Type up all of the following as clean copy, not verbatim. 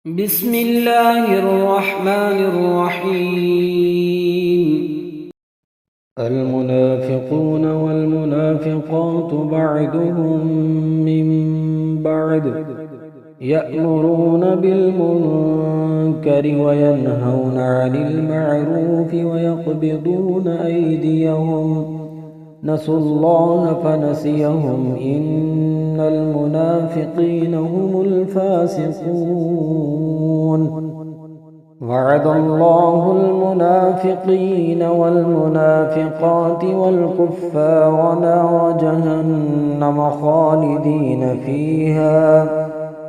بسم الله الرحمن الرحيم. المنافقون والمنافقات بعضهم من بعض يأمرون بالمنكر وينهون عن المعروف ويقبضون أيديهم نسوا الله فنسيهم إن المنافقين هم الفاسقون وعد الله المنافقين والمنافقات والكفار نار جهنم خالدين فيها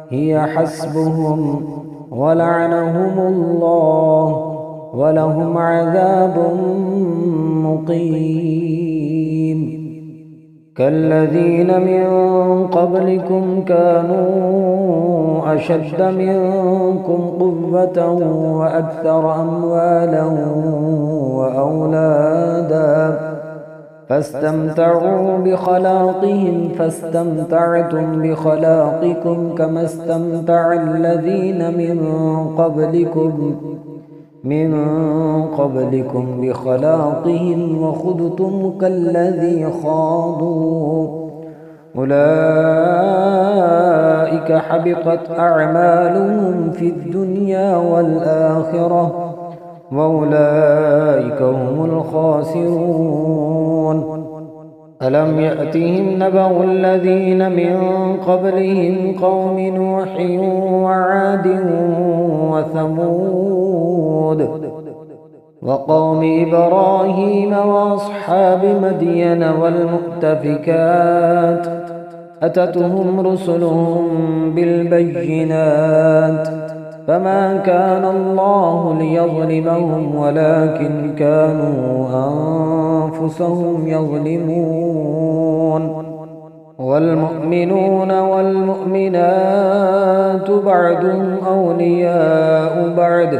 هي حسبهم ولعنهم الله ولهم عذاب مقيم كالذين من قبلكم كانوا أشد منكم قوة وأكثر أموالا وأولادا فاستمتعوا بخلاقهم فاستمتعتم بخلاقكم كما استمتع الذين من قبلكم بخلاقهم وخذتم كالذي خاضوا أولئك حبطت أعمالهم في الدنيا والآخرة وأولئك هم الخاسرون ألم يأتهم نبأ الذين من قبلهم قوم نوح وعاد وثمود وقوم إبراهيم وأصحاب مدين والمؤتفكات أتتهم رسلهم بالبينات فما كان الله ليظلمهم ولكن كانوا أنفسهم يظلمون والمؤمنون والمؤمنات بعضهم أولياء بعض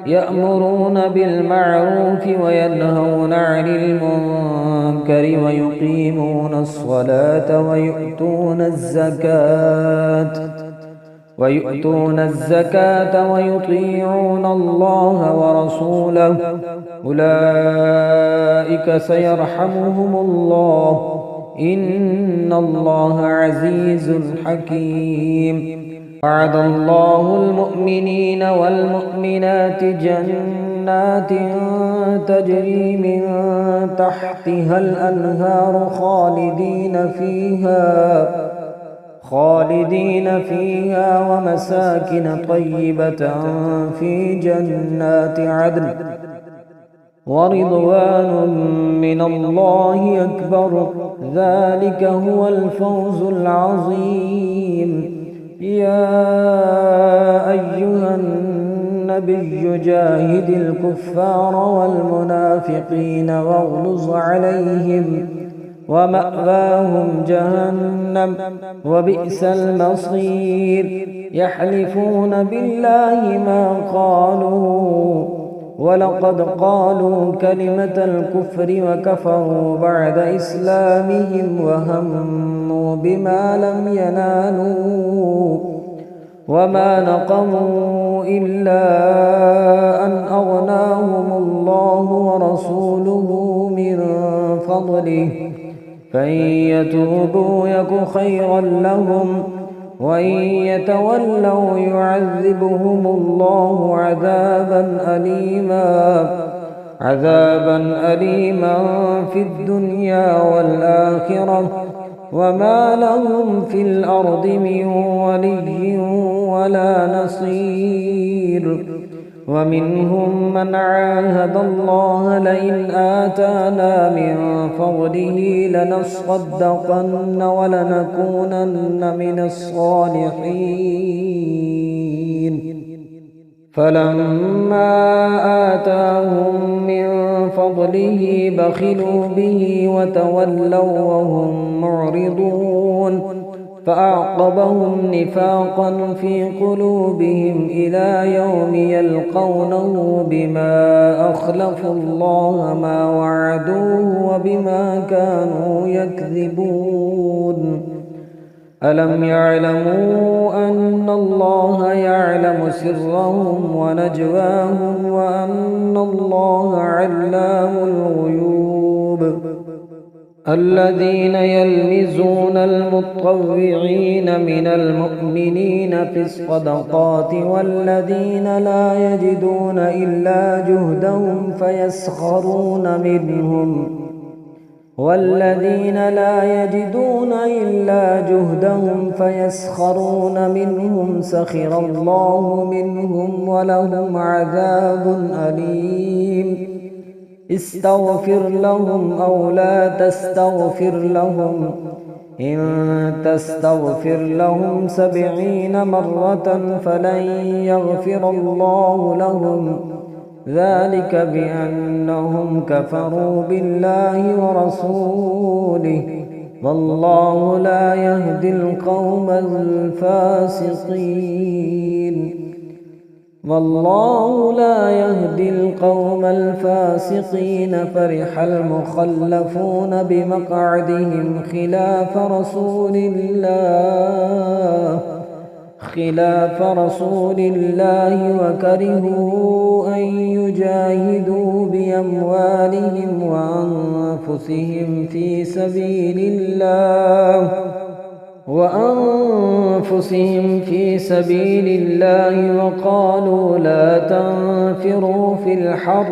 يأمرون بالمعروف وينهون عن المنكر ويقيمون الصلاة ويؤتون الزكاة ويطيعون الله ورسوله أولئك سيرحمهم الله إن الله عزيز حكيم وعد الله المؤمنين والمؤمنات جنات تجري من تحتها الأنهار خالدين فيها ومساكن طيبة في جنات عدن ورضوان من الله أكبر ذلك هو الفوز العظيم يا أيها النبي جاهد الكفار والمنافقين واغلظ عليهم ومأواهم جهنم وبئس المصير يحلفون بالله ما قالوا ولقد قالوا كلمة الكفر وكفروا بعد إسلامهم وهموا بما لم ينالوا وما نقموا إلا أن أغناهم الله ورسوله من فضله فإن يتوبوا يك خيرا لهم وإن يتولوا يعذبهم الله عذابا أليما في الدنيا والآخرة وما لهم في الأرض من ولي ولا نصير ومنهم من عاهد الله لئن آتانا من فضله لنصدقن ولنكونن من الصالحين فلما آتاهم من فضله بخلوا به وتولوا وهم معرضون فأعقبهم نفاقا في قلوبهم إلى يوم يلقونه بما أخلفوا الله ما وعدوه وبما كانوا يكذبون ألم يعلموا أن الله يعلم سرهم ونجواهم وأن الله علام الغيوب الذين يلمزون المطوعين من المؤمنين في الصدقات والذين لا يجدون إلا جهدهم فيسخرون منهم سخر الله منهم ولهم عذاب أليم استغفر لهم أو لا تستغفر لهم إن تستغفر لهم 70 مرة فلن يغفر الله لهم ذلك بأنهم كفروا بالله ورسوله والله لا يهدي القوم الفاسقين فرح المخلفون بمقعدهم خلاف رسول الله وكرهوا أن يجاهدوا بأموالهم وأنفسهم في سبيل الله وقالوا لا تنفروا في الحر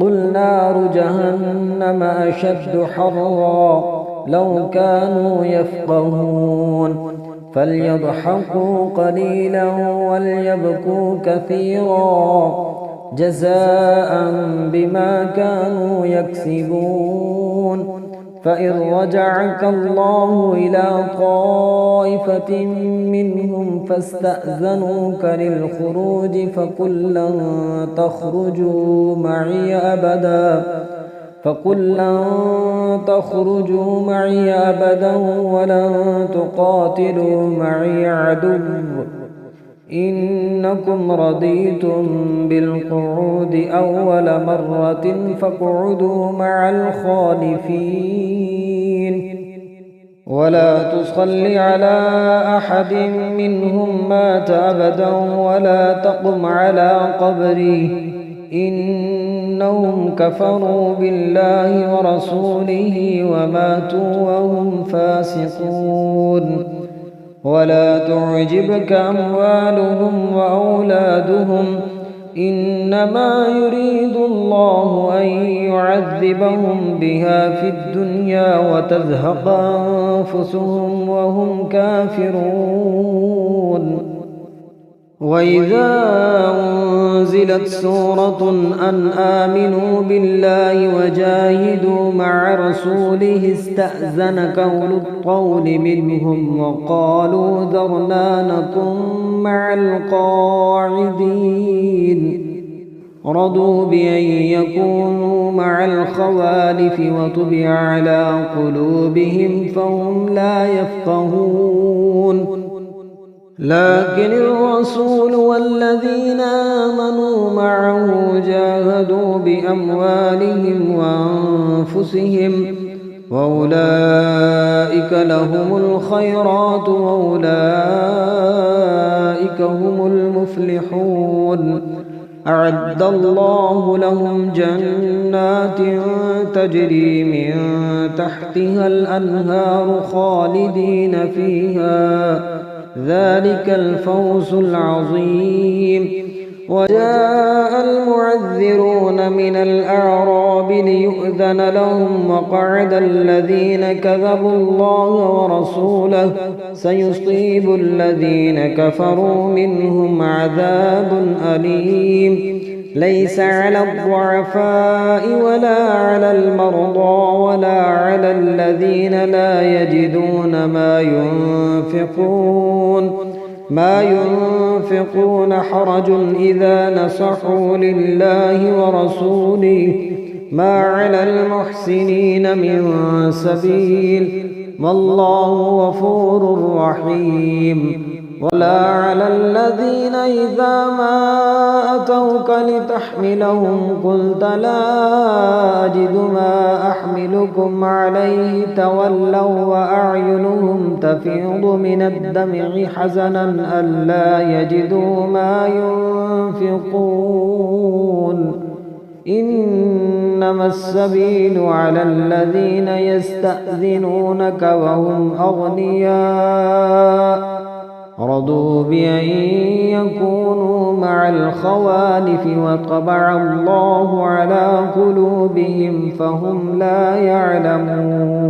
قل نار جهنم أشد حرا لو كانوا يفقهون فليضحكوا قليلا وليبكوا كثيرا جزاء بما كانوا يكسبون فإن رجعك الله إلى طائفة منهم فاستأذنوك للخروج فقل لن تخرجوا معي أبدا ولن تقاتلوا معي عدو إنكم رضيتم بالقعود أول مرة فاقعدوا مع الخالفين ولا تصل على أحد منهم مات أبدا ولا تقم على قبره إنهم كفروا بالله ورسوله وماتوا وهم فاسقون ولا تعجبك أموالهم وأولادهم إنما يريد الله أن يعذبهم بها في الدنيا وتزهق أنفسهم وهم كافرون وإذا أنزلت سورة أن آمنوا بالله وجاهدوا مع رسوله استأذنك أولو الطول منهم وقالوا ذرنا نكن مع القاعدين رضوا بأن يكونوا مع الخوالف وطبع على قلوبهم فهم لا يفقهون لكن الرسول والذين آمنوا معه جاهدوا بأموالهم وأنفسهم وأولئك لهم الخيرات وأولئك هم المفلحون أعد الله لهم جنات تجري من تحتها الأنهار خالدين فيها ذلك الفوز العظيم وجاء المعذرون من الأعراب ليؤذن لهم وقعد الذين كذبوا الله ورسوله سيصيب الذين كفروا منهم عذاب أليم ليس على الضعفاء ولا على المرضى ولا على الذين لا يجدون ما ينفقون حرج إذا نصحوا لله ورسوله ما على المحسنين من سبيل والله غفور رحيم ولا على الذين إذا ما أتوك لتحملهم قلت لا أجد ما أحملكم عليه تولوا وأعينهم تفيض من الدمع حزنا ألا يجدوا ما ينفقون إنما السبيل على الذين يستأذنونك وهم أغنياء رضوا بأن يكونوا مع الخوالف وطبع الله على قلوبهم فهم لا يعلمون